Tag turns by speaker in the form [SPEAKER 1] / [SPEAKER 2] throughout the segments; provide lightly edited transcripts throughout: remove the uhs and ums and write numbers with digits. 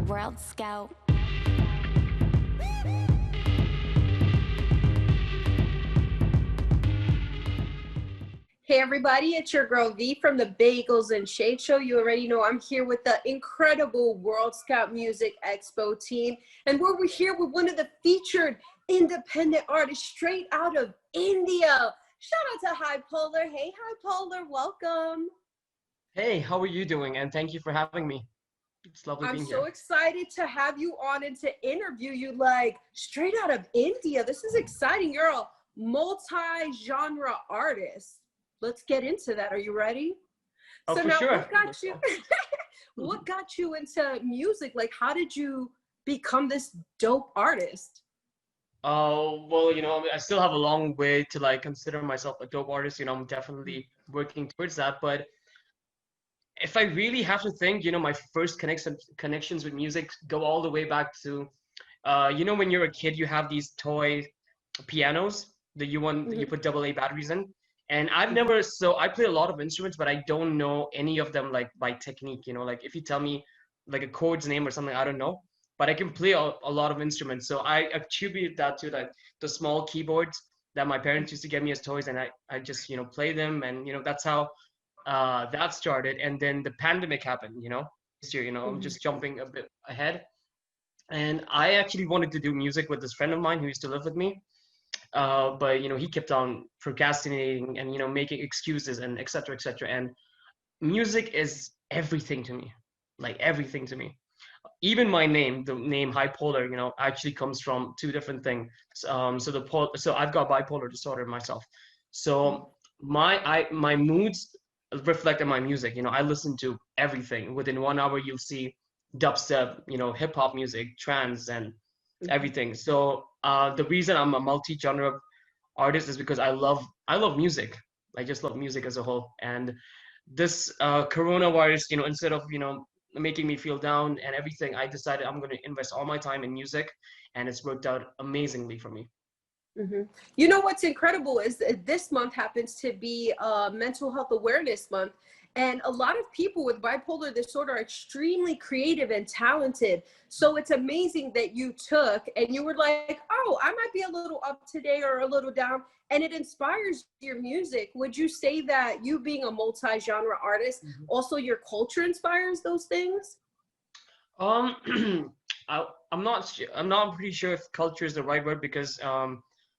[SPEAKER 1] WorldScout.
[SPEAKER 2] Hey everybody, it's your girl V from the Bagels and Shade Show. You already know I'm here with the incredible WorldScout Music Expo team. And we're here with one of the featured independent artists straight out of India. Shout out to HiPolar. Hey HiPolar, welcome.
[SPEAKER 3] Hey, how are you doing? And thank you for having me. It's lovely
[SPEAKER 2] I'm
[SPEAKER 3] being
[SPEAKER 2] so
[SPEAKER 3] here.
[SPEAKER 2] excited to have you on and to interview you like straight out of India. This is exciting. You're a multi-genre artist. Let's get into that. Are you ready?
[SPEAKER 3] Oh,
[SPEAKER 2] So
[SPEAKER 3] for
[SPEAKER 2] now
[SPEAKER 3] sure.
[SPEAKER 2] what got you what got you into music? Like how did you become this dope artist?
[SPEAKER 3] Well, I still have a long way to like consider myself a dope artist. I'm definitely working towards that. But if I really have to think, my first connections with music go all the way back to, when you're a kid, you have these toy pianos that you put AA batteries in. And I play a lot of instruments, but I don't know any of them like by technique, like if you tell me like a chord's name or something, I don't know, but I can play a lot of instruments. So I attribute that to like the small keyboards that my parents used to get me as toys, and I just, play them. And, that's how that started. And then the pandemic happened, this year, I'm just jumping a bit ahead. And I actually wanted to do music with this friend of mine who used to live with me, but he kept on procrastinating and making excuses and etc etc. And music is everything to me, like everything to me. Even my name, the name HiPolar, actually comes from two different things. So I've got bipolar disorder myself. So my moods reflect in my music. I listen to everything. Within 1 hour you'll see dubstep, hip hop music, trance, and everything. So the reason I'm a multi-genre artist is because I love music. I just love music as a whole. And this coronavirus, instead of making me feel down and everything, I decided I'm going to invest all my time in music, and it's worked out amazingly for me.
[SPEAKER 2] You know what's incredible is that this month happens to be Mental Health Awareness Month. And a lot of people with bipolar disorder are extremely creative and talented. So it's amazing that you took and you were like, oh, I might be a little up today or a little down. And it inspires your music. Would you say that you being a multi-genre artist, also your culture inspires those things?
[SPEAKER 3] Um, I'm not pretty sure if culture is the right word, because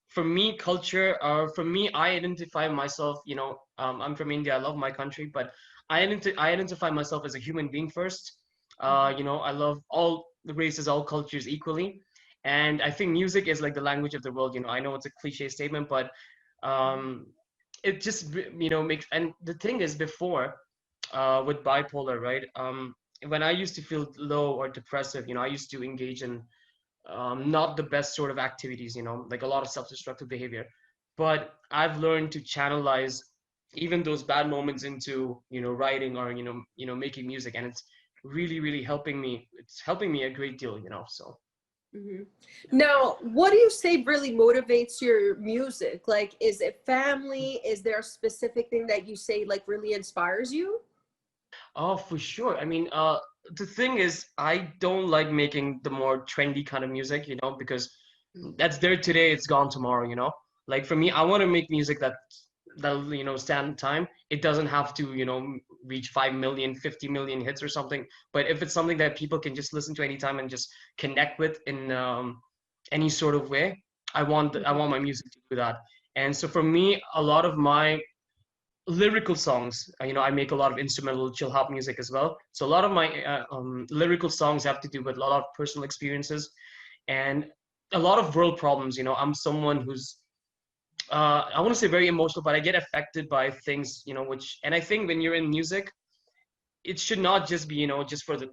[SPEAKER 3] for me, for me, I identify myself, I'm from India, I love my country, but I identify myself as a human being first. I love all the races, all cultures equally. And I think music is like the language of the world. I know it's a cliche statement, but um, it just, makes, and the thing is before, with bipolar, right? When I used to feel low or depressive, I used to engage in not the best sort of activities, like a lot of self-destructive behavior. But I've learned to channelize even those bad moments into, writing or, making music. And it's really, really helping me. It's helping me a great deal, so.
[SPEAKER 2] Now, what do you say really motivates your music? Like, is it family? Is there a specific thing that you say like really inspires you?
[SPEAKER 3] Oh, for sure. I mean, the thing is, I don't like making the more trendy kind of music, because that's there today, it's gone tomorrow, Like for me, I want to make music that'll, stand time. It doesn't have to, reach 5 million, 50 million hits or something. But if it's something that people can just listen to anytime and just connect with in any sort of way, I want my music to do that. And so for me, a lot of my lyrical songs, I make a lot of instrumental chill hop music as well. So a lot of my lyrical songs have to do with a lot of personal experiences and a lot of world problems. I'm someone who's I want to say very emotional, but I get affected by things, and I think when you're in music, it should not just be, just for the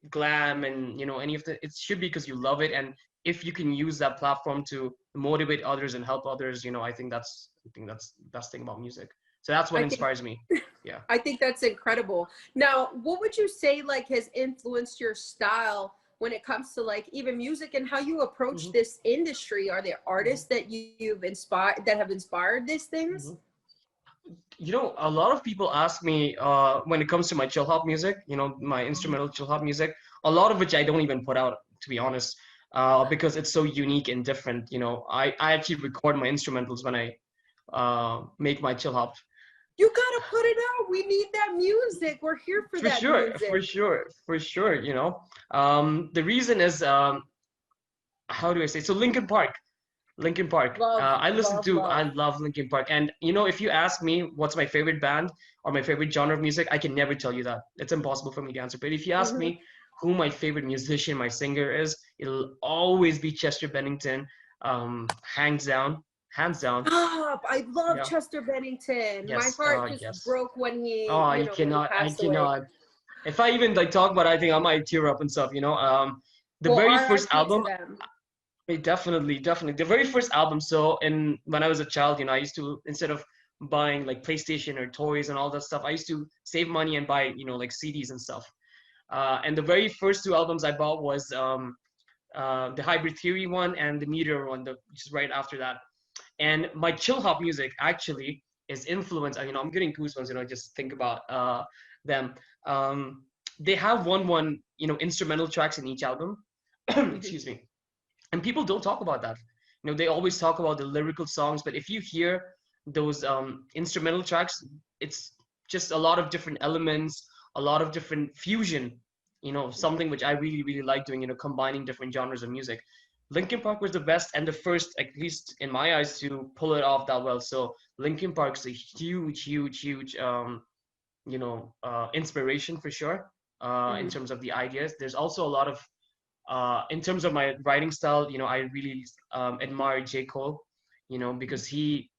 [SPEAKER 3] glam and, any of the, it should be because you love it. And if you can use that platform to motivate others and help others, I think that's the best thing about music. So that's what
[SPEAKER 2] I think
[SPEAKER 3] inspires me. Yeah.
[SPEAKER 2] I think that's incredible. Now, what would you say like has influenced your style when it comes to like even music and how you approach
[SPEAKER 3] hmm
[SPEAKER 2] this industry? Are there artists that you've inspired that have inspired these things?
[SPEAKER 3] hmm a lot of people ask me when it comes to my chill hop music, my instrumental chill hop music, a lot of which I don't even put out, to be honest, because it's so unique and different. You know, I actually record my instrumentals when I make my chill hop.
[SPEAKER 2] You gotta put it out. We need that music. We're here for
[SPEAKER 3] For
[SPEAKER 2] that
[SPEAKER 3] sure,
[SPEAKER 2] music.
[SPEAKER 3] for sure, for sure. You know, the reason is how do I say? So Linkin Park. Linkin Park.
[SPEAKER 2] Love,
[SPEAKER 3] I
[SPEAKER 2] love.
[SPEAKER 3] love Linkin Park. And you know, if you ask me what's my favorite band or my favorite genre of music, I can never tell you that. It's impossible for me to answer. But if you ask
[SPEAKER 2] Hmm.
[SPEAKER 3] me who my favorite musician, my singer is, it'll always be Chester Bennington. Hands down, hands down.
[SPEAKER 2] Stop. I love
[SPEAKER 3] Yeah.
[SPEAKER 2] Chester Bennington. My
[SPEAKER 3] Yes.
[SPEAKER 2] heart just
[SPEAKER 3] Yes.
[SPEAKER 2] broke when he,
[SPEAKER 3] Oh,
[SPEAKER 2] you
[SPEAKER 3] you
[SPEAKER 2] know, when he
[SPEAKER 3] cannot. I
[SPEAKER 2] passed away.
[SPEAKER 3] cannot. If I even like talk about it, I think I might tear up and stuff. You know. The
[SPEAKER 2] Well,
[SPEAKER 3] very first
[SPEAKER 2] RIP to
[SPEAKER 3] album.
[SPEAKER 2] them.
[SPEAKER 3] Definitely, definitely. The very first album. So, in when I was a child, you know, I used to, instead of buying like PlayStation or toys and all that stuff, I used to save money and buy, you know, like CDs and stuff. And the very first two albums I bought was the Hybrid Theory one and the Meteor one, just right after that. And my chill hop music actually is influenced. You know, I'm getting goosebumps. You know, just think about them. Um, they have one, you know, instrumental tracks in each album.
[SPEAKER 2] Mhm.
[SPEAKER 3] Excuse me, and people don't talk about that. You know, they always talk about the lyrical songs, but if you hear those instrumental tracks, it's just a lot of different elements, a lot of different fusion. You know, something which I really really like doing. You know, combining different genres of music. Linkin Park was the best and the first, at least in my eyes, to pull it off that well. So Linkin Park's a huge, huge, huge, inspiration for sure. In
[SPEAKER 2] Mhm.
[SPEAKER 3] terms of the ideas, there's also a lot of in terms of my writing style, you know, I really admire J. Cole, you know, because he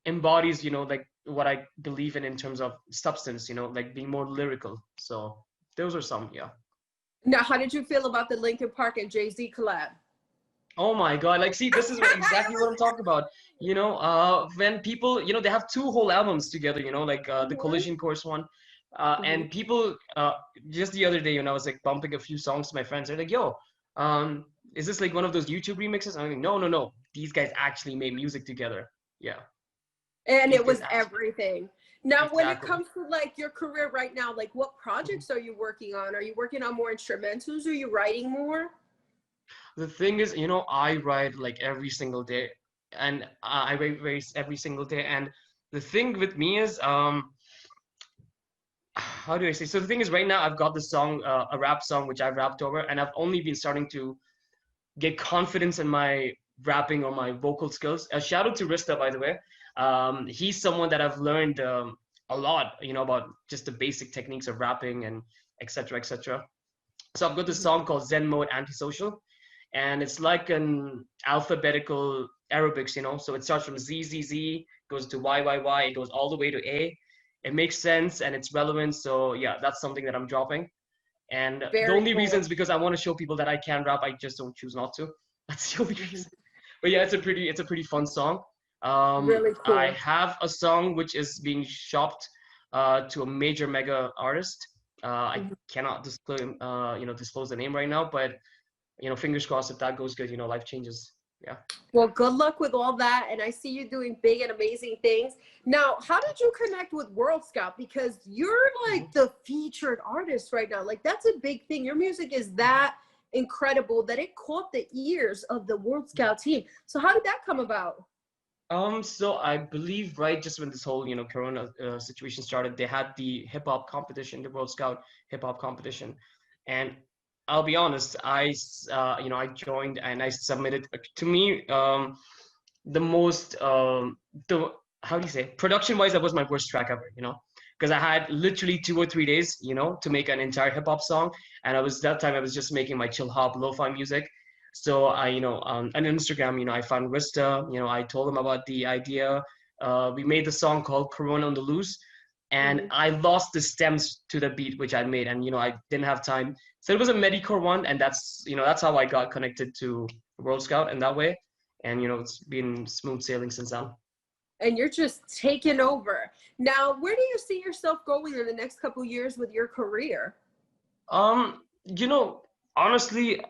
[SPEAKER 3] embodies, you know, like what I believe in terms of substance, you know, like being more lyrical. So those are some, yeah.
[SPEAKER 2] Now, how did you feel about the Linkin Park and Jay-Z collab?
[SPEAKER 3] Oh my God, like, see, this is
[SPEAKER 2] It
[SPEAKER 3] exactly what
[SPEAKER 2] was
[SPEAKER 3] I'm talking about. You know, when people, you know, they have two whole albums together, you know, like the
[SPEAKER 2] amazing.
[SPEAKER 3] Collision Course one.
[SPEAKER 2] Hmm.
[SPEAKER 3] And people, just the other day when I was like bumping a few songs to my friends, they're like, yo, um, is this like one of those YouTube remixes? I'm like, no, no, no. These guys actually made music together. Yeah,
[SPEAKER 2] And
[SPEAKER 3] these
[SPEAKER 2] it
[SPEAKER 3] guys
[SPEAKER 2] was
[SPEAKER 3] actually,
[SPEAKER 2] everything. Now, when it
[SPEAKER 3] exactly.
[SPEAKER 2] comes to like your career right now, like what projects are you working on? Are you working on more instrumentals? Are you writing more?
[SPEAKER 3] The thing is, you know, I write like every single day, and I write every single day. And the thing with me is, how do I say? So the thing is, right now I've got this song, a rap song, which I've rapped over, and I've only been starting to get confidence in my rapping or my vocal skills. A shout out to Rista, by the way. He's someone that I've learned a lot, you know, about just the basic techniques of rapping and etc. etc. So I've got this
[SPEAKER 2] Mhm.
[SPEAKER 3] song called Zen Mode Antisocial, and it's like an alphabetical Arabics, you know. So it starts from Z Z Z, goes to Y Y Y, it goes all the way to A. It makes sense and it's relevant. So yeah, that's something that I'm dropping. And the
[SPEAKER 2] Very
[SPEAKER 3] only reason
[SPEAKER 2] cool.
[SPEAKER 3] is because I want to show people that I can rap. I just don't choose not to. That's the only
[SPEAKER 2] Mhm.
[SPEAKER 3] reason. But yeah, it's a pretty fun song.
[SPEAKER 2] Really
[SPEAKER 3] I
[SPEAKER 2] cool.
[SPEAKER 3] have a song which is being shopped to a major mega artist. I
[SPEAKER 2] Mhm.
[SPEAKER 3] cannot disclose the name right now, but you know, fingers crossed if that goes good, you know, life changes. Yeah.
[SPEAKER 2] Well, good luck with all that. And I see you doing big and amazing things. Now, how did you connect with WorldScout? Because you're
[SPEAKER 3] Mhm.
[SPEAKER 2] like the featured artist right now. Like, that's a big thing. Your music is that incredible that it caught the ears of the WorldScout team. So, how did that come about?
[SPEAKER 3] So I believe right just when this whole, you know, Corona situation started, they had the hip hop competition, the World Scout hip hop competition, and I'll be honest, you know, I joined and I submitted. To me, the most the how do you say, production wise, that was my worst track ever, you know, because I had literally 2 or 3 days, you know, to make an entire hip hop song, and I was just making my chill hop lo-fi music. So I, you know, on Instagram, you know, I found Rista, you know, I told him about the idea. We made the song called Corona on the Loose, and
[SPEAKER 2] Mhm.
[SPEAKER 3] I lost the stems to the beat which I made, and you know, I didn't have time. So it was a Medicore one, and that's, you know, that's how I got connected to World Scout in that way. And you know, it's been smooth sailing since then.
[SPEAKER 2] And you're just taking over. Now, where do you see yourself going in the next couple years with your career?
[SPEAKER 3] You know, honestly,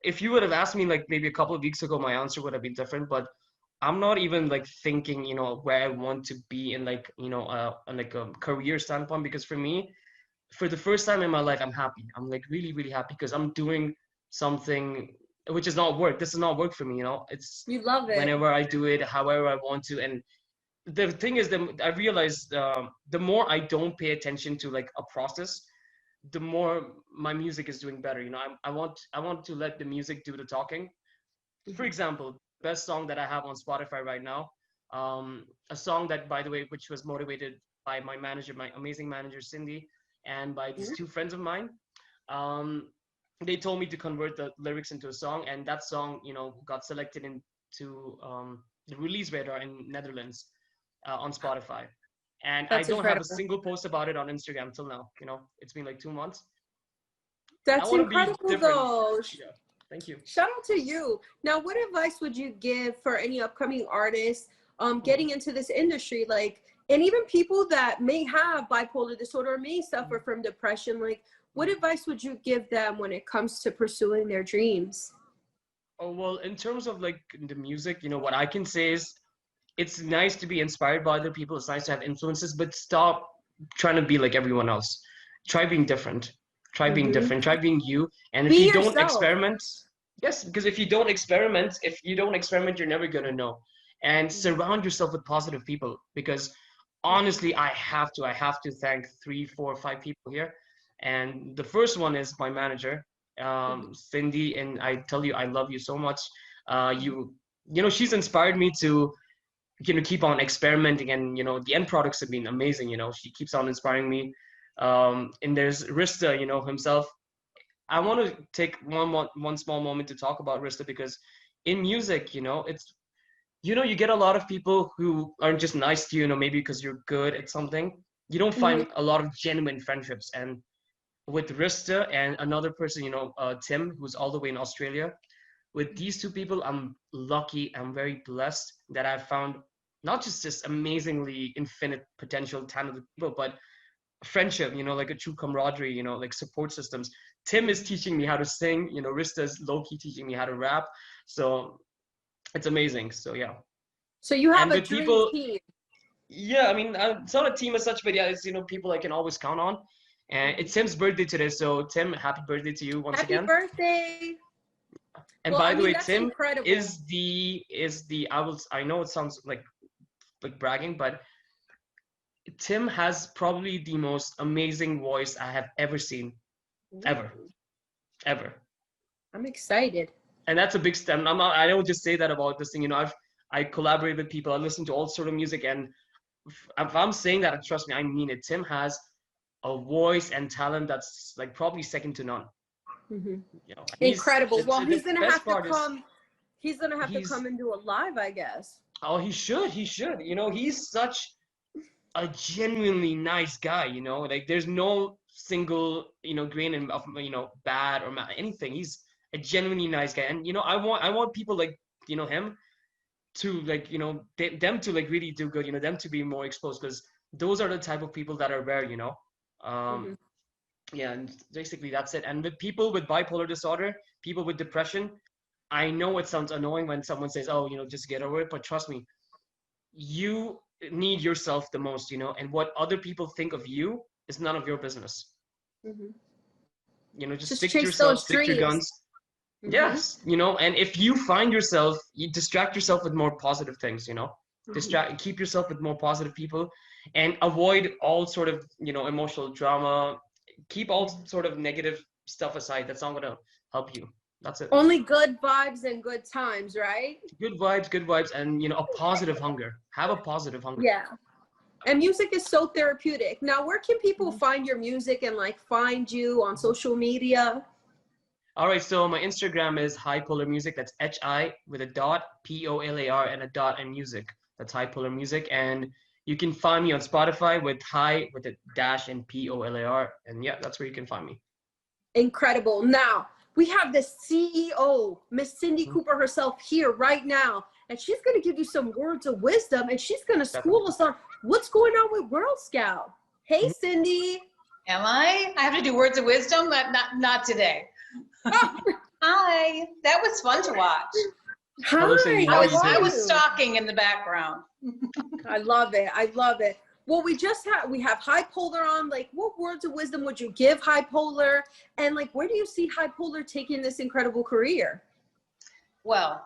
[SPEAKER 3] if you would have asked me like maybe a couple of weeks ago, my answer would have been different. But I'm not even like thinking, you know, where I want to be in like, you know, like a career standpoint, because for me, for the first time in my life, I'm happy. I'm like really, really happy because I'm doing something which is not work. This is not work for me, you know. It's
[SPEAKER 2] You love it.
[SPEAKER 3] whenever I do it, however I want to. And the thing is, I realized the more I don't pay attention to like a process, the more my music is doing better. You know, I want to let the music do the talking. For example, best song that I have on Spotify right now, a song that, by the way, which was motivated by my manager, my amazing manager Cindy, and by these two friends of mine. Um, they told me to convert the lyrics into a song, and that song, you know, got selected into the release radar in Netherlands on Spotify. And I
[SPEAKER 2] That's
[SPEAKER 3] don't have a
[SPEAKER 2] incredible.
[SPEAKER 3] single post about it on Instagram till now. You know, it's been like 2 months. I
[SPEAKER 2] That's
[SPEAKER 3] want to be
[SPEAKER 2] incredible,
[SPEAKER 3] different.
[SPEAKER 2] though.
[SPEAKER 3] Yeah, thank you.
[SPEAKER 2] Shout out to you. Now, what advice would you give for any upcoming artists getting into this industry? Like, and even people that may have bipolar disorder or may suffer from depression, like, what advice would you give them when it comes to pursuing their dreams?
[SPEAKER 3] Oh, well, in terms of like the music, you know, what I can say is it's nice to be inspired by other people. It's nice to have influences, but stop trying to be like everyone else. Try being different. Try being different. Try being you. And if
[SPEAKER 2] Be
[SPEAKER 3] you don't
[SPEAKER 2] yourself.
[SPEAKER 3] experiment, yes, because if you don't experiment, you're never gonna know. And surround yourself with positive people because honestly, I have to thank 3, 4, 5 people here. And the first one is my manager, Cindy, and I tell you, I love you so much. You know, she's inspired me to keep on experimenting, and you know the end products have been amazing. You know, she keeps on inspiring me. And there's Rista, you know, himself. I want to take one small moment to talk about Rista because in music, you know, it's, you know, you get a lot of people who aren't just nice to you, you know, maybe because you're good at something. You don't find a lot of genuine friendships. And with Rista and another person, you know, Tim, who's all the way in Australia, with these two people, I'm lucky. I'm very blessed that I've found not just this amazingly infinite potential talented people, but friendship, you know, like a true camaraderie, you know, like support systems. Tim is teaching me how to sing, you know, Rista's low-key teaching me how to rap. So it's amazing. So yeah.
[SPEAKER 2] So you have
[SPEAKER 3] And
[SPEAKER 2] a
[SPEAKER 3] with
[SPEAKER 2] dream
[SPEAKER 3] people,
[SPEAKER 2] team.
[SPEAKER 3] yeah, I mean, it's not a team as such, but yeah, it's, you know, people I can always count on. And it's Tim's birthday today. So Tim, happy birthday to you once
[SPEAKER 2] Happy
[SPEAKER 3] again.
[SPEAKER 2] birthday.
[SPEAKER 3] And
[SPEAKER 2] Well,
[SPEAKER 3] by
[SPEAKER 2] I
[SPEAKER 3] the
[SPEAKER 2] mean,
[SPEAKER 3] way,
[SPEAKER 2] that's
[SPEAKER 3] Tim
[SPEAKER 2] incredible.
[SPEAKER 3] is the I know it sounds like bragging, but Tim has probably the most amazing voice I have ever seen, ever, ever.
[SPEAKER 2] I'm excited.
[SPEAKER 3] And that's a big step. I don't just say that about this thing. You know, I collaborate with people. I listen to all sort of music, and if I'm saying that, trust me, I mean it. Tim has a voice and talent that's like probably second to none. You know,
[SPEAKER 2] Incredible. Well, he's gonna have
[SPEAKER 3] best
[SPEAKER 2] to
[SPEAKER 3] part is
[SPEAKER 2] come. He's gonna have to come and do a live, I guess.
[SPEAKER 3] Oh, he should. He should. You know, he's such a genuinely nice guy. You know, like there's no single, you know, grain of, you know, bad or anything. He's a genuinely nice guy, and you know, I want people like, you know, him to like, you know, them to like really do good. You know, them to be more exposed because those are the type of people that are rare. You know, yeah, and basically that's it. And with people with bipolar disorder, people with depression, I know it sounds annoying when someone says, "Oh, you know, just get over it," but trust me, you need yourself the most, you know, and what other people think of you is none of your business. You know, just stick to yourself, stick to your guns. Yes, you know, and if you find yourself, you distract yourself with more positive things, you know, keep yourself with more positive people, and avoid all sort of, you know, emotional drama. Keep all sort of negative stuff aside. That's not gonna help you. That's it.
[SPEAKER 2] Only good vibes and good times, right?
[SPEAKER 3] Good vibes, and you know, a positive hunger. Have a positive hunger.
[SPEAKER 2] Yeah. And music is so therapeutic. Now, where can people find your music and like find you on social media?
[SPEAKER 3] All right, so my Instagram is HiPolar Music. That's HI with a dot, POLAR, and a dot and music. That's HiPolar Music. And you can find me on Spotify with Hi with a dash and POLAR. And yeah, that's where you can find me.
[SPEAKER 2] Incredible. Now, we have the CEO, Miss Cindy Cooper herself here right now. And she's going to give you some words of wisdom, and she's going to school us on what's going on with WorldScout. Hey, Cindy.
[SPEAKER 1] Am I? I have to do words of wisdom, but not today. Hi, that was fun to watch.
[SPEAKER 2] Hi.
[SPEAKER 1] I was stalking in the background.
[SPEAKER 2] I love it. I love it. Well, we have HiPolar on. Like, what words of wisdom would you give HiPolar? And like, where do you see HiPolar taking this incredible career?
[SPEAKER 1] Well,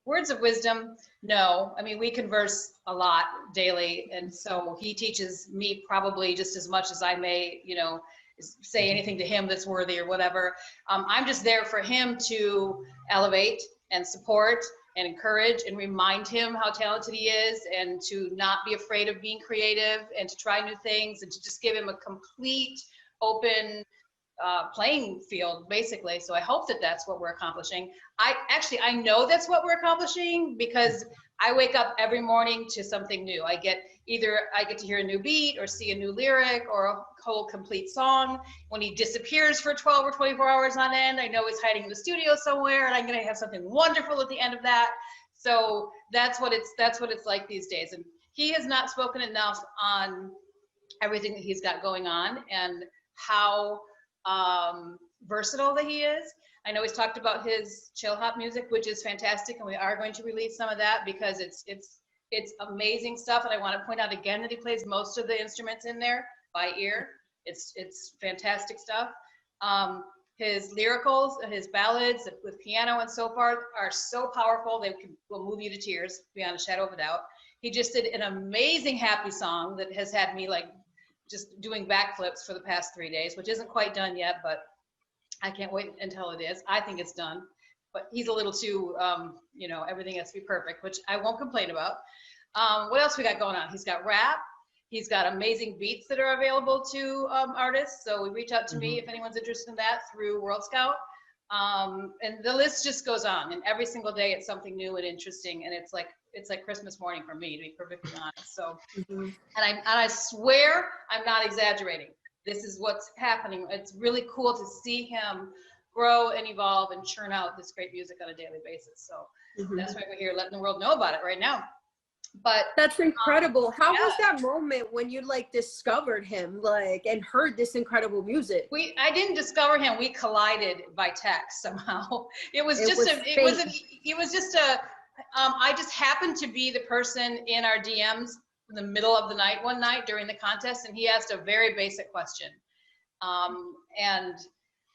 [SPEAKER 1] words of wisdom, no. I mean, we converse a lot daily, and so he teaches me probably just as much as I may, you know, say anything to him that's worthy or whatever. I'm just there for him to elevate and support and encourage and remind him how talented he is, and to not be afraid of being creative and to try new things, and to just give him a complete open playing field, basically. So I hope that that's what we're accomplishing. I know that's what we're accomplishing, because I wake up every morning to something new. I get to hear a new beat or see a new lyric or a whole complete song. When he disappears for 12 or 24 hours on end, I know he's hiding in the studio somewhere, and I'm going to have something wonderful at the end of that. So that's what it's like these days. And he has not spoken enough on everything that he's got going on and how versatile that he is. I know he's talked about his chill hop music, which is fantastic, and we are going to release some of that because it's amazing stuff. And I want to point out again that he plays most of the instruments in there by ear. It's fantastic stuff. His lyricals, his ballads with piano and so forth are so powerful, they will move you to tears beyond a shadow of a doubt. He just did an amazing happy song that has had me like just doing backflips for the past 3 days, which isn't quite done yet, but I can't wait until it is. I think it's done, but he's a little too, you know, everything has to be perfect, which I won't complain about. What else we got going on? He's got rap. He's got amazing beats that are available to artists. So reach out to me if anyone's interested in that through WorldScout. And the list just goes on, and every single day it's something new and interesting, and it's like Christmas morning for me, to be perfectly honest. So, and I swear I'm not exaggerating. This is what's happening. It's really cool to see him grow and evolve and churn out this great music on a daily basis. So that's why we're here letting the world know about it right now. But
[SPEAKER 2] that's incredible. How was that moment when you like discovered him, like, and heard this incredible music?
[SPEAKER 1] I didn't discover him. We collided by text somehow. I just happened to be the person in our DMs in the middle of the night one night during the contest, and he asked a very basic question. And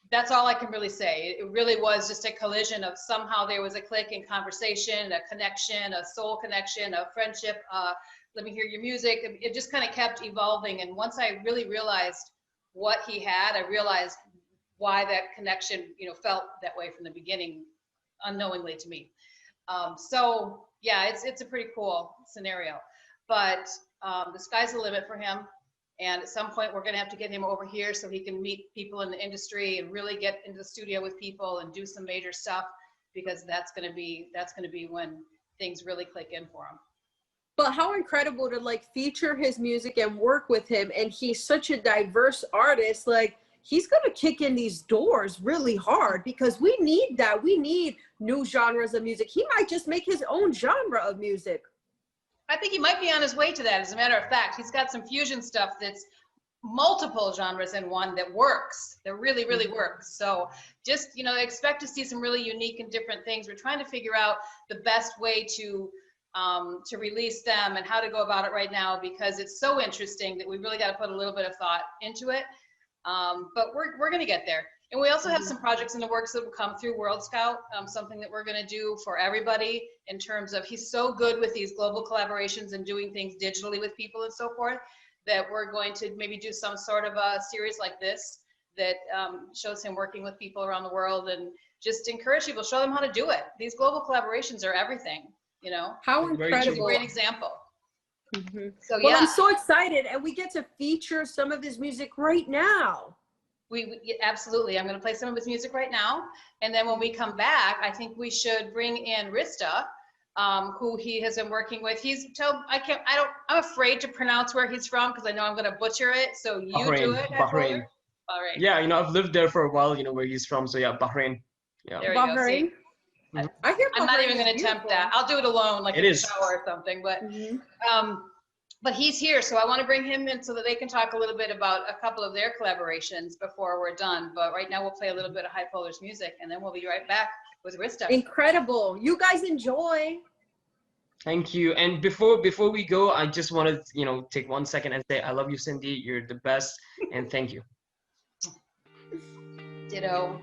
[SPEAKER 1] that's all I can really say. It really was just a collision of somehow there was a click in conversation, a connection, a soul connection, a friendship. Let me hear your music. It just kind of kept evolving. And once I really realized what he had, I realized why that connection, you know, felt that way from the beginning, unknowingly to me. So yeah, it's a pretty cool scenario, but the sky's the limit for him. And at some point we're going to have to get him over here so he can meet people in the industry and really get into the studio with people and do some major stuff, because that's going to be when things really click in for him.
[SPEAKER 2] But how incredible to like feature his music and work with him. And he's such a diverse artist. Like, he's going to kick in these doors really hard, because we need that. We need new genres of music. He might just make his own genre of music.
[SPEAKER 1] I think he might be on his way to that. As a matter of fact, he's got some fusion stuff that's multiple genres in one that works, that really, really works. So just, you know, expect to see some really unique and different things. We're trying to figure out the best way to release them and how to go about it right now, because it's so interesting that we really got to put a little bit of thought into it. But we're going to get there. And we also have some projects in the works that will come through WorldScout, something that we're going to do for everybody in terms of, he's so good with these global collaborations and doing things digitally with people and so forth, that we're going to maybe do some sort of a series like this that shows him working with people around the world, and just encourage people, show them how to do it. These global collaborations are everything, you know?
[SPEAKER 2] How incredible.
[SPEAKER 1] Great example. So
[SPEAKER 2] well,
[SPEAKER 1] yeah.
[SPEAKER 2] I'm so excited, and we get to feature some of his music right now.
[SPEAKER 1] We absolutely. I'm going to play some of his music right now, and then when we come back, I think we should bring in Rista, who he has been working with. I'm afraid to pronounce where he's from because I know I'm going to butcher it. So you do it.
[SPEAKER 3] Bahrain.
[SPEAKER 1] Bahrain.
[SPEAKER 3] Yeah, you know, I've lived there for a while. You know where he's from, so yeah, Bahrain. Yeah.
[SPEAKER 1] There you go. See?
[SPEAKER 2] I hear
[SPEAKER 1] I'm not even going to attempt that. I'll do it alone, like in the shower or something. But he's here, so I want to bring him in so that they can talk a little bit about a couple of their collaborations before we're done. But right now we'll play a little bit of HiPolar's music, and then we'll be right back with Rista.
[SPEAKER 2] Incredible. You guys enjoy.
[SPEAKER 3] Thank you. And before we go, I just want to, take 1 second and say I love you, Cindy. You're the best, and thank you.
[SPEAKER 1] Ditto.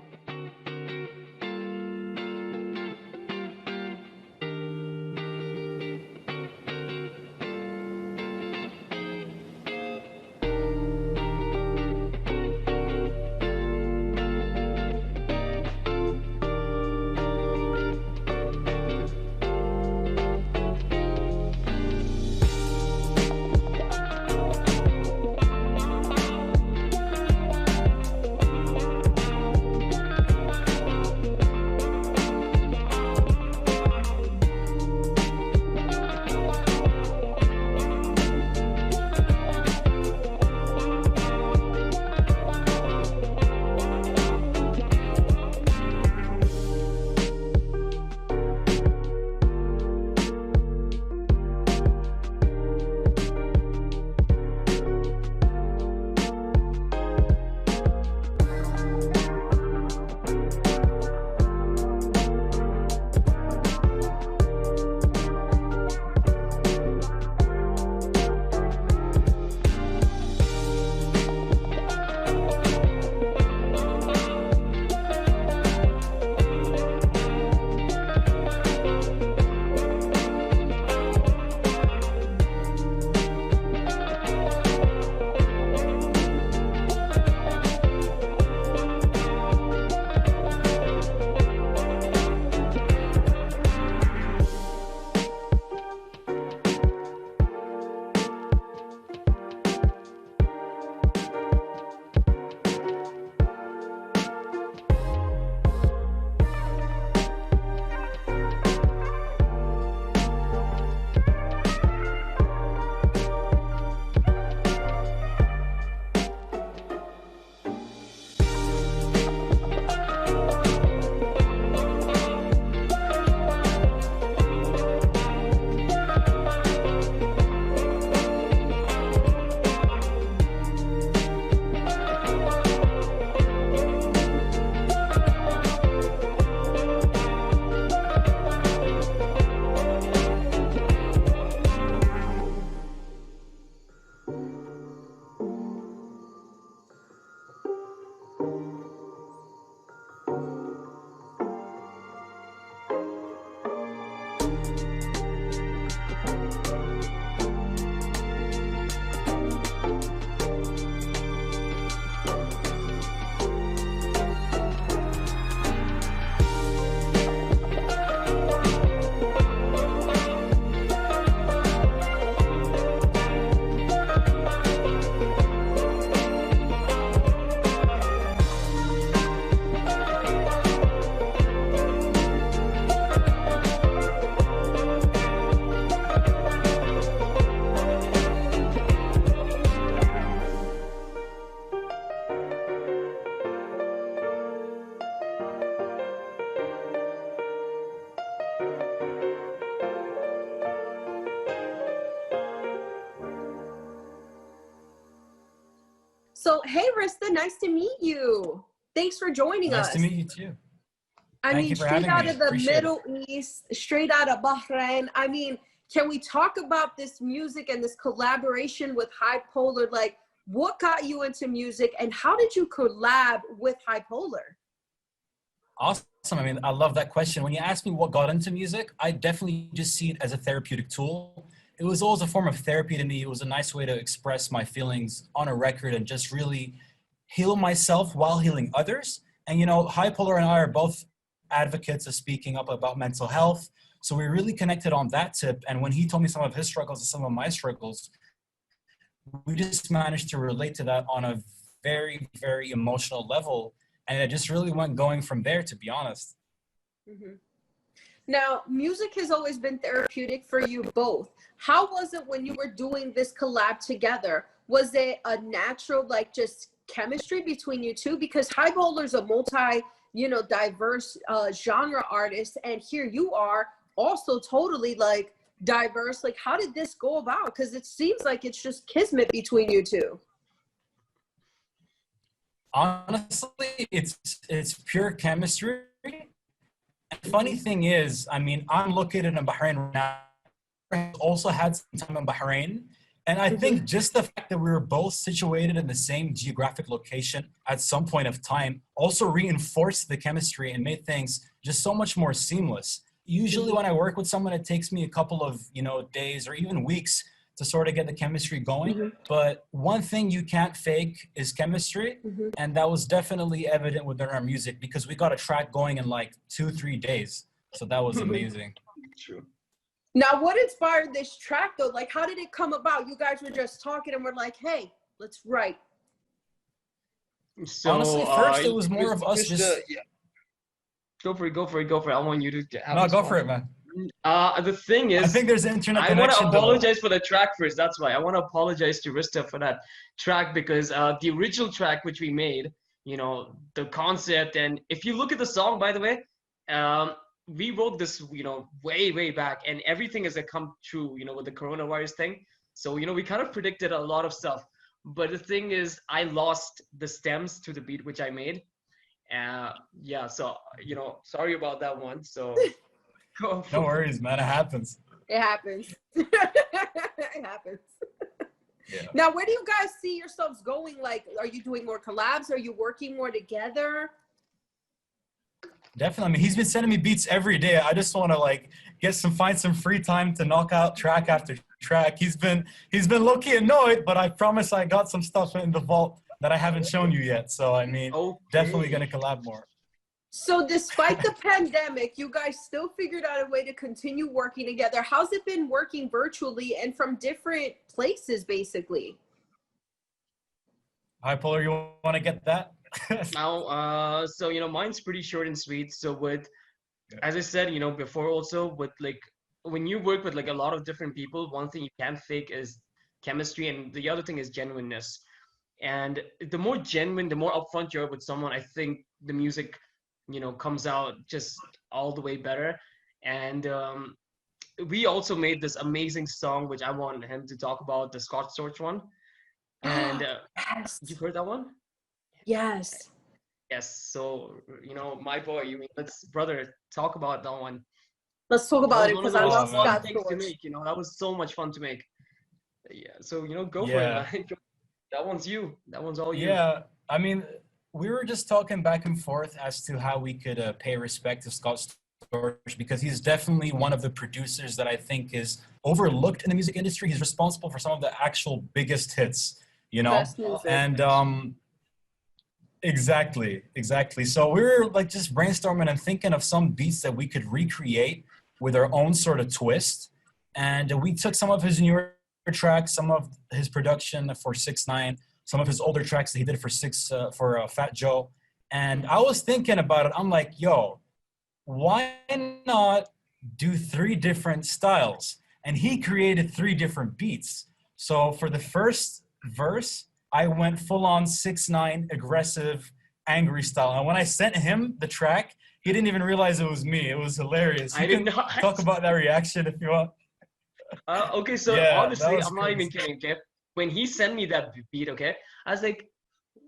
[SPEAKER 2] So, hey, Rista, nice to meet you. Thanks for joining us.
[SPEAKER 4] Nice to meet you too.
[SPEAKER 2] Thank you for
[SPEAKER 4] having
[SPEAKER 2] straight out
[SPEAKER 4] me.
[SPEAKER 2] of the
[SPEAKER 4] Appreciate
[SPEAKER 2] Middle East, straight out of Bahrain. I mean, can we talk about this music and this collaboration with HiPolar? Like, what got you into music and how did you collab with HiPolar?
[SPEAKER 4] Awesome. I mean, I love that question. When you ask me what got into music, I definitely just see it as a therapeutic tool. It was always a form of therapy to me. It was a nice way to express my feelings on a record and just really heal myself while healing others. And, HiPolar and I are both advocates of speaking up about mental health. So we really connected on that tip. And when he told me some of his struggles and some of my struggles, we just managed to relate to that on a very, very emotional level. And it just really went going from there, to be honest.
[SPEAKER 2] Mm-hmm. Now, music has always been therapeutic for you both. How was it when you were doing this collab together? Was it a natural, just chemistry between you two? Because HiPolar's a diverse genre artist, and here you are also totally diverse. How did this go about? Because it seems like it's just kismet between you two.
[SPEAKER 4] Honestly, it's pure chemistry. The funny thing is, I mean, I'm located in Bahrain right now. has also had some time in Bahrain. And I think just the fact that we were both situated in the same geographic location at some point of time also reinforced the chemistry and made things just so much more seamless. Usually when I work with someone, it takes me a couple of, days or even weeks to sort of get the chemistry going. But one thing you can't fake is chemistry. And that was definitely evident within our music because we got a track going in like 2-3 days. So that was amazing.
[SPEAKER 3] True.
[SPEAKER 2] Now, what inspired this track though? Like, how did it come about? You guys were just talking and we're like, hey, let's write.
[SPEAKER 3] So,
[SPEAKER 4] honestly, first it was more of us just...
[SPEAKER 3] Go for it. I want you to have
[SPEAKER 4] No, go for it, man.
[SPEAKER 3] The thing is,
[SPEAKER 4] I think there's internet
[SPEAKER 3] I want to
[SPEAKER 4] connection.
[SPEAKER 3] apologize for the track first. That's why I want to apologize to Rista for that track because the original track which we made, the concept, and if you look at the song, by the way, we wrote this, way back, and everything has come true, with the coronavirus thing. So, we kind of predicted a lot of stuff. But the thing is, I lost the stems to the beat which I made. So, sorry about that one. So,
[SPEAKER 4] no worries, man. It happens.
[SPEAKER 2] It happens. It happens.
[SPEAKER 4] Yeah.
[SPEAKER 2] Now, where do you guys see yourselves going? Like, are you doing more collabs? Are you working more together?
[SPEAKER 4] Definitely. I mean, he's been sending me beats every day. I just want to find some free time to knock out track after track. He's been low-key annoyed, but I promise I got some stuff in the vault that I haven't shown you yet. So, I mean, Definitely going to collab more.
[SPEAKER 2] So despite the pandemic, you guys still figured out a way to continue working together. How's it been working virtually and from different places, basically?
[SPEAKER 4] HiPolar, you want to get that?
[SPEAKER 3] Now, so, mine's pretty short and sweet. So as I said, before also with when you work with a lot of different people, one thing you can't fake is chemistry. And the other thing is genuineness. And the more genuine, the more upfront you're with someone, I think the music, comes out just all the way better. And we also made this amazing song, which I want him to talk about, the Scott Storch one. And
[SPEAKER 2] Yes.
[SPEAKER 3] you've heard that one?
[SPEAKER 2] Yes.
[SPEAKER 3] Yes. So, my boy, brother, talk about that one.
[SPEAKER 2] Let's talk about it because I love
[SPEAKER 3] Scott
[SPEAKER 2] Scott Storch.
[SPEAKER 3] to make, that was so much fun to make. Yeah. So, go for it, man. That one's you. That one's all you.
[SPEAKER 4] Yeah. I mean, we were just talking back and forth as to how we could pay respect to Scott Storch because he's definitely one of the producers that I think is overlooked in the music industry. He's responsible for some of the actual biggest hits,
[SPEAKER 2] Best music.
[SPEAKER 4] And exactly. So we were just brainstorming and thinking of some beats that we could recreate with our own sort of twist. And we took some of his newer tracks, some of his production for 6ix9ine, some of his older tracks that he did for Fat Joe. And I was thinking about it. I'm like, yo, why not do 3 different styles? And he created 3 different beats. So for the first verse, I went full on 6ix9ine, aggressive, angry style. And when I sent him the track, he didn't even realize it was me. It was hilarious. You can talk about that reaction if you want.
[SPEAKER 3] Okay, so honestly, I'm not even kidding, okay? When he sent me that beat, okay, I was like,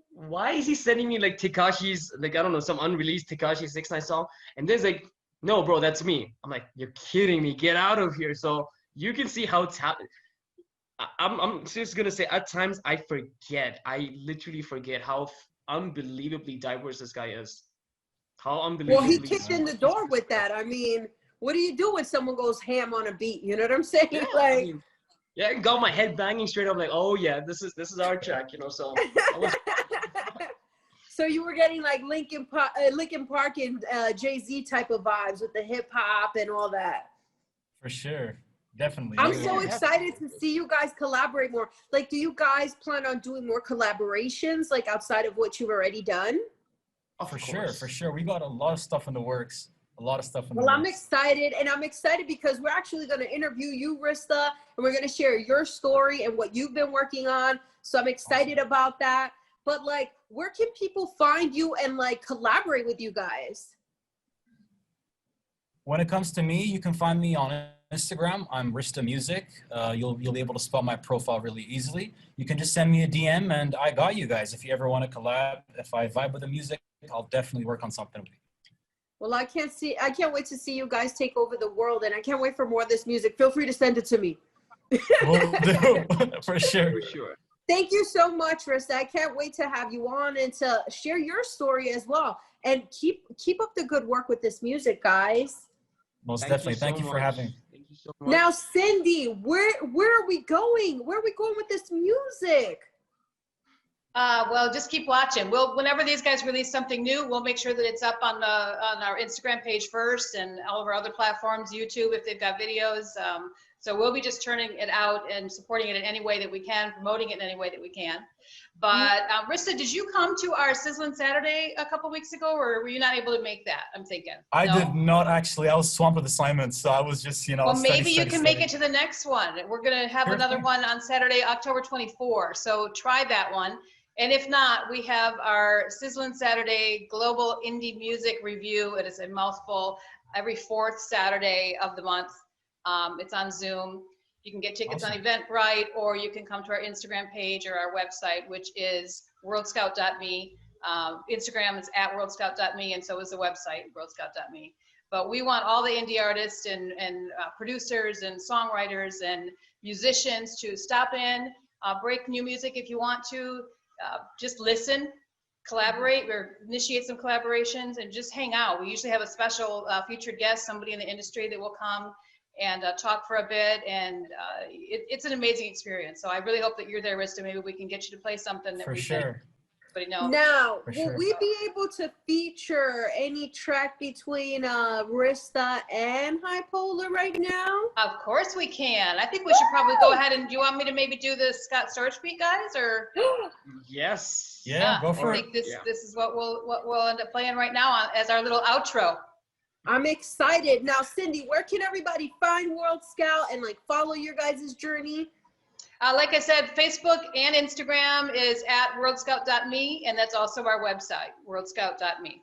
[SPEAKER 3] why is he sending me Tekashi's, I don't know, some unreleased Tekashi 6ix9ine song? And then he's like, no, bro, that's me. I'm like, you're kidding me. Get out of here. So you can see how I'm just going to say, at times I literally forget how unbelievably diverse this guy is. How unbelievably
[SPEAKER 2] Well, he kicked in the door with that. I mean, what do you do when someone goes ham on a beat? You know what I'm saying?
[SPEAKER 3] Yeah, I got my head banging straight up, oh yeah, this is our track, So
[SPEAKER 2] So you were getting Linkin Park and Jay-Z type of vibes with the hip hop and all that.
[SPEAKER 4] For sure, definitely.
[SPEAKER 2] I'm so excited to see you guys collaborate more. Do you guys plan on doing more collaborations outside of what you've already done?
[SPEAKER 4] Oh, for sure. We got a lot of stuff in the works.
[SPEAKER 2] Well, I'm excited, and I'm excited because we're actually going to interview you, Rista, and we're going to share your story and what you've been working on. So I'm excited about that. But where can people find you and collaborate with you guys?
[SPEAKER 4] When it comes to me, you can find me on Instagram. I'm Rista Music. You'll be able to spell my profile really easily. You can just send me a DM, and I got you guys. If you ever want to collab, if I vibe with the music, I'll definitely work on something with you.
[SPEAKER 2] Well, I can't wait to see you guys take over the world, and I can't wait for more of this music. Feel free to send it to me.
[SPEAKER 4] Will do. For sure.
[SPEAKER 3] For sure.
[SPEAKER 2] Thank you so much, Rista. I can't wait to have you on and to share your story as well. And keep up the good work with this music, guys.
[SPEAKER 4] Most
[SPEAKER 3] Thank
[SPEAKER 4] definitely.
[SPEAKER 3] you
[SPEAKER 4] Thank
[SPEAKER 3] so
[SPEAKER 4] you for
[SPEAKER 3] much.
[SPEAKER 4] having.
[SPEAKER 3] Thank you so much.
[SPEAKER 2] Now, Cindy, where are we going? Where are we going with this music?
[SPEAKER 1] Well, just keep watching. Whenever these guys release something new, we'll make sure that it's up on our Instagram page first, and all of our other platforms, YouTube if they've got videos. So we'll be just turning it out and supporting it in any way that we can, promoting it in any way that we can. But Rista, did you come to our Sizzling Saturday a couple weeks ago, or were you not able to make that? I'm thinking.
[SPEAKER 4] I
[SPEAKER 1] No?
[SPEAKER 4] did not actually. I was swamped with assignments, so I was just,
[SPEAKER 1] Well, maybe you can
[SPEAKER 4] study.
[SPEAKER 1] make it to the next one. We're gonna have
[SPEAKER 4] Sure
[SPEAKER 1] another
[SPEAKER 4] thing.
[SPEAKER 1] one on Saturday, October 24. So try that one. And if not, we have our Sizzling Saturday Global Indie Music Review. It is a mouthful every fourth Saturday of the month. It's on Zoom. You can get tickets
[SPEAKER 4] Awesome.
[SPEAKER 1] on Eventbrite, or you can come to our Instagram page or our website, which is worldscout.me. Instagram is at worldscout.me, and so is the website, worldscout.me. But we want all the indie artists and producers and songwriters and musicians to stop in, break new music if you want to, just listen, collaborate, or initiate some collaborations, and just hang out. We usually have a special featured guest, somebody in the industry that will come and talk for a bit, and it's an amazing experience. So I really hope that you're there, Rista. Maybe we can get you to play something that
[SPEAKER 4] For
[SPEAKER 1] we
[SPEAKER 4] sure.
[SPEAKER 1] Everybody know.
[SPEAKER 2] Now,
[SPEAKER 4] For
[SPEAKER 2] will
[SPEAKER 4] sure.
[SPEAKER 2] we be able to feature any track between Rista and HiPolar right now?
[SPEAKER 1] Of course we can. I think we should probably go ahead and, do you want me to maybe do the Scott Storch beat, guys, or?
[SPEAKER 3] Yes.
[SPEAKER 4] Yeah, go for
[SPEAKER 1] I
[SPEAKER 4] it.
[SPEAKER 1] think this
[SPEAKER 3] Yeah.
[SPEAKER 1] this is what we'll end up playing right now as our little outro.
[SPEAKER 2] I'm excited. Now, Cindy, where can everybody find WorldScout and like follow your guys' journey?
[SPEAKER 1] Like I said, Facebook and Instagram is at worldscout.me, and that's also our website, worldscout.me.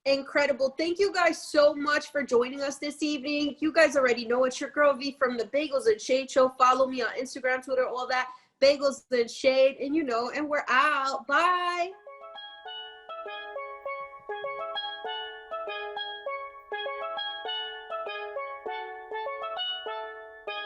[SPEAKER 2] Incredible. Thank you guys so much for joining us this evening. You guys already know it's your girl V from the Bagels and Shade Show. Follow me on Instagram, Twitter, all that. Bagels and Shade, and you know, and we're out. Bye.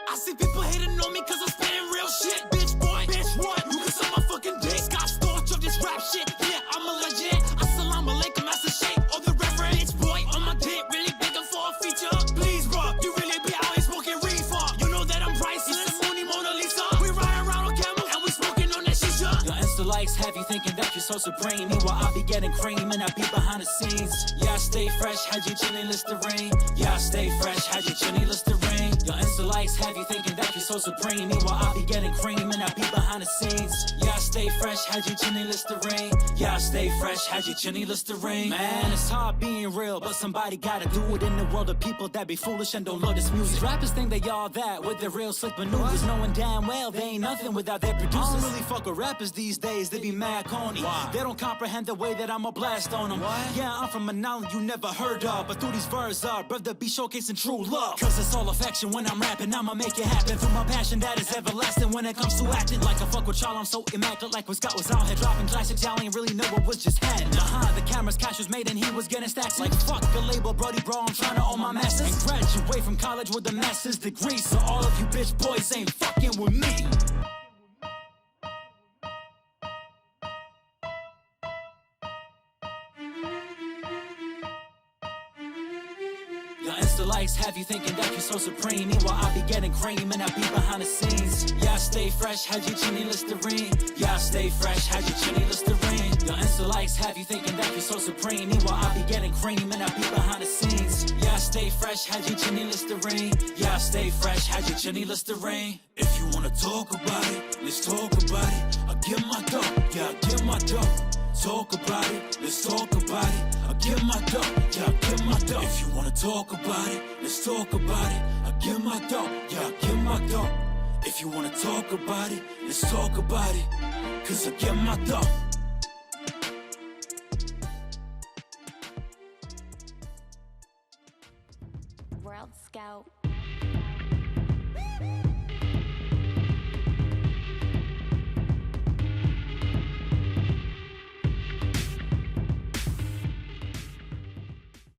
[SPEAKER 5] I see people hating on me cause I'm spitting real shit. Bitch boy, bitch what? You can suck my fucking dick. Scott Storch of this rap shit. Yeah, I'm a legend. Assalamu alaikum, that's the shape of the reverend. Bitch boy, on my dick, really begging for a feature. Please bro, you really be out here smoking reefer. You know that I'm priceless. It's the Mooney Mona Lisa. We riding around on camels and we smoking on that shisha.
[SPEAKER 6] Your Insta likes have you thinking that you're so supreme. Meanwhile, I be getting cream and I be behind the scenes. Yeah, I stay fresh, had you chilling Listerine. Yeah, I stay fresh, had you chilling Listerine. Your Insta likes have you thinking that you're so supreme. Meanwhile, I be getting cream and I be behind the scenes. Yeah, I stay fresh, had you chilling Listerine. Yeah, I stay fresh, had you chilling Listerine. Man, it's hard being real, but somebody gotta do it in the world of people that be foolish and don't love this music. These rappers think they all that with their real slick maneuvers, knowing damn well they ain't nothing without their producers. I don't really fuck with rappers these days, they be mad corny. They don't comprehend the way that I'ma blast on them. Yeah, I'm from an island you never heard of, but through these verses, brother be showcasing true love. Cause it's all affection when I'm rapping, I'ma make it happen. Through my passion that is everlasting when it comes to acting. Like I fuck with y'all, I'm so immaculate. Like when Scott was out here dropping classics, y'all ain't really know what was just happening. Behind the cameras, cash was made and he was getting stacks. Like fuck a label, brody bro, I'm trying to own my masters. And graduate from college with a master's degree. So all of you bitch boys ain't fucking with me. Your Insta likes have you thinking that you're so supreme. Meanwhile, I be getting cream and I be behind the scenes. Yeah, I stay fresh, had you chinny Listerine. Yeah, I stay fresh, had you chinny Listerine. Your Insta likes have you thinking that you're so supreme. Meanwhile, I be getting cream and I be behind the scenes. Yeah, I stay fresh, had you chinny Listerine. Yeah, I stay fresh, had you chinny Listerine.
[SPEAKER 5] If you wanna talk about it, let's talk about it. I give my dough, yeah, I give my dough. Talk about it, let's talk about it. I give my dough, yeah, I give my dough. If you wanna talk about it, let's talk about it. I give my dough, yeah, I give my dough. If you wanna talk about it, let's talk about it. Cause I give my dough.
[SPEAKER 7] WorldScout.